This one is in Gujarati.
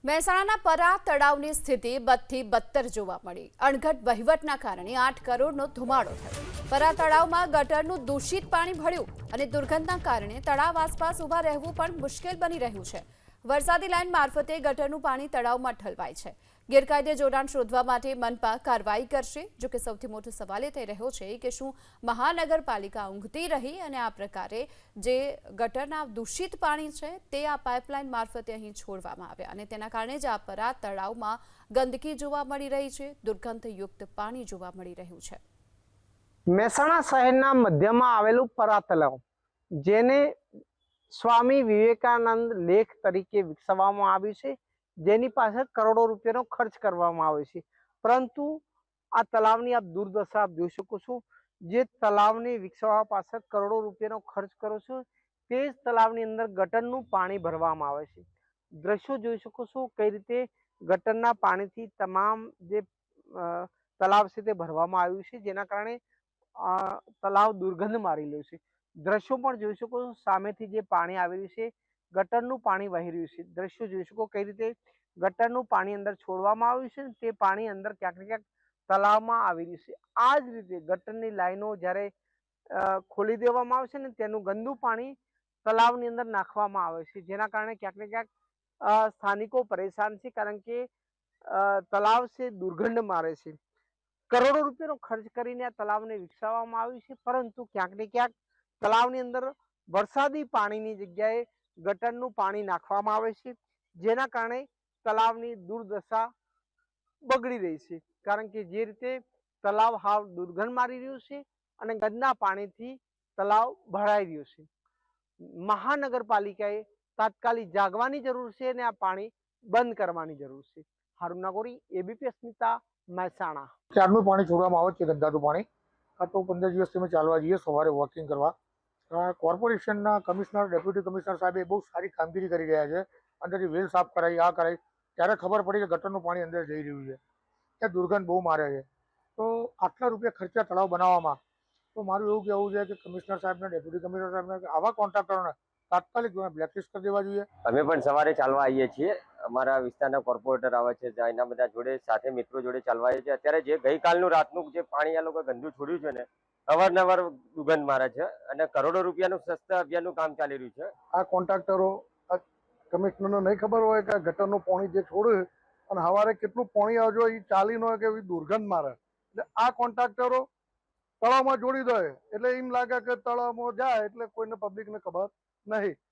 મહેસાણાના પરા તળાવની સ્થિતિ બદથી બદતર જોવા મળી। અણઘડ વહીવટના કારણે 8 કરોડનો ધુમાડો થયો। પરા તળાવમાં ગટરનું દૂષિત પાણી ભળ્યું અને દુર્ગંધના કારણે તળાવ આસપાસ ઊભા રહેવું પણ મુશ્કેલ બની રહ્યું છે। વરસાદી લાઇન મારફતે ગટરનું પાણી તળાવમાં ઠલવાય છે। ગેરકાયદે જોડાણ શોધવા માટે મનપા કાર્યવાહી કરશે। જો કે સૌથી મોટો સવાલ એ થઈ રહ્યો છે કે શું મહાનગરપાલિકા ઊંઘતી રહી અને આ પ્રકારે જે ગટરના દૂષિત પાણી છે તે આ પાઇપલાઇન મારફતે અહીં છોડવામાં આવ્યા અને તેના કારણે જ આ પરા તળાવમાં ગંદકી જોવા મળી રહી છે, દુર્ગંધયુક્ત પાણી જોવા મળી રહ્યું છે। મહેસાણા શહેરના મધ્યમાં આવેલું પરા તળાવ, જેને સ્વામી વિવેકાનંદ લેક તરીકે વિકસાવવામાં આવ્યું છે, જેની પાછળ કરોડો રૂપિયાનો ખર્ચ કરવામાં આવે છે, પરંતુ આ તળાવની આપ દુર્દશા આપ જોઈ શકો છો। જે તળાવને વિકસાવવા પાછળ કરોડો રૂપિયાનો ખર્ચ કરો છો, તે જ તળાવની અંદર ગટરનું પાણી ભરવામાં આવે છે। દ્રશ્યો જોઈ શકો છો કઈ રીતે ગટરના પાણીથી તમામ જે તળાવ છે તે ભરવામાં આવ્યું છે, જેના કારણે તળાવ દુર્ગંધ મારી રહ્યું છે। દ્રશ્યો પણ જોઈ શકો છો, સામેથી જે પાણી આવી રહ્યું છે, ગટરનું પાણી વહી રહ્યું છે। દ્રશ્યો જોઈ શકો કઈ રીતે ગટરનું પાણી અંદર છોડવામાં આવ્યું છે, તે પાણી અંદર ક્યાંક ને ક્યાંક તળાવમાં આવી રહ્યું છે। આ જ રીતે ગટરની લાઈનો જ્યારે ખોલી દેવામાં આવે છે ને, તેનું ગંદુ પાણી તળાવની અંદર નાખવામાં આવે છે, જેના કારણે ક્યાંક ને ક્યાંક સ્થાનિકો પરેશાન છે, કારણ કે તળાવ છે દુર્ગંધ મારે છે। કરોડો રૂપિયાનો ખર્ચ કરીને આ તળાવને વિકસાવવામાં આવ્યું છે, પરંતુ ક્યાંક ને ક્યાંક તળાવની અંદર વરસાદી પાણીની જગ્યાએ ગટરનું પાણી નાખવામાં આવે છે, જેના કારણે તળાવની દુર્દશા બગડી રહી છે। કારણ કે જે રીતે તળાવ હાવ દુર્ગંધ મારી રહ્યું છે અને ગંદા પાણીથી તળાવ ભરાઈ રહ્યું છે। મહાનગરપાલિકાએ તાત્કાલિક જાગવાની જરૂર છે અને આ પાણી બંધ કરવાની જરૂર છે। હારૂન નાગોરી, એબીપી અસ્મિતા, મહેસાણા। ક્યારનું પાણી છોડવામાં આવે છે, ગંદાતું પાણી। આ તો 15 દિવસથી અમે ચાલવા જઈએ સવારે વોકિંગ કરવા। કોર્પોરેશનના કમિશનર, ડેપ્યુટી કમિશનર સાહેબ બહુ સારી કામગીરી કરી રહ્યા છે। અંદરથી વેલ સાફ કરાવી, આ કરાવી, ત્યારે ખબર પડી કે ગટરનું પાણી અંદર જઈ રહ્યું છે, એ દુર્ગંધ બહુ મારે છે। તો આટલા રૂપિયા ખર્ચા તળાવ બનાવવામાં, તો મારું એવું કહેવું છે કે કમિશનર સાહેબને, ડેપ્યુટી કમિશનર સાહેબને આવા કોન્ટ્રાક્ટરોને તાત્કાલિક બ્લેકલિસ્ટ કરી દેવા જોઈએ। અમે પણ સવારે ચાલવા આવીએ છીએ। અમારા વિસ્તારના કોર્પોરેટર આવે છે, એના બધા જોડે સાથે મિત્રો જોડે ચાલવા આવીએ છીએ। અત્યારે જે ગઈકાલનું રાતનું જે પાણી આ લોકો ગંદુ છોડ્યું છે ને, અવારનવાર દુર્ગંધ મારે છે અને કરોડો રૂપિયાનું સ્વચ્છતા અભિયાનનું કામ ચાલી રહ્યું છે। આ કોન્ટ્રાક્ટરો, કમિશનરને નહીં ખબર હોય કે ગટરનું પાણી જે છોડે અને સવારે કેટલું પાણી આવજો એ ચાલી ન હોય કે એવી દુર્ગંધ મારે, એટલે આ કોન્ટ્રાક્ટરો તળાવમાં જોડી દે, એટલે એમ લાગે કે તળાવમાં જાય એટલે કોઈને પબ્લિકને ખબર નહીં।